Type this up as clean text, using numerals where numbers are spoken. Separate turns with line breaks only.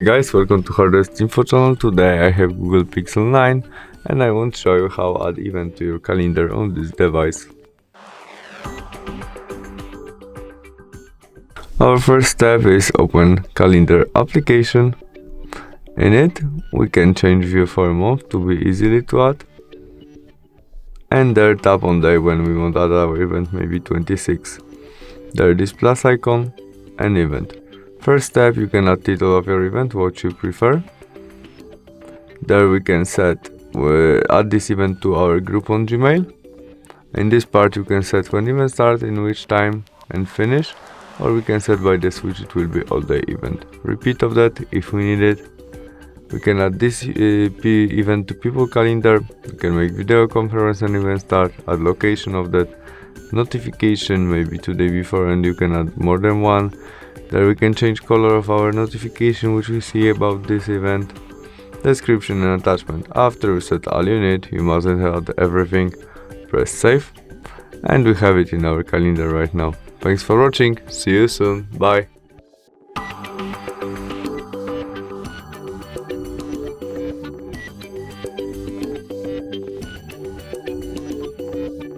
Guys, welcome to HardReset.Info channel. Today I have Google Pixel 9 and I want to show you how to add event to your calendar on this device. Our first step is open calendar application. In it, we can change view for a month to be easily to add. And there tap on day when we want to add our event, maybe 26. There this plus icon and event. First step, you can add title of your event, what you prefer. There we can add this event to our group on Gmail. In this part you can set when event start, in which time and finish, or we can set by the switch it will be all day event. Repeat of that if we need it. We can add this event to people calendar. You can make video conference and event start, add location of that, notification maybe 2 days before, and you can add more than one. There we can change color of our notification which we see about this event, description and attachment. After we set all you need, you mustn't add everything. Press save and we have it in our calendar right now. Thanks for watching, see you soon, bye.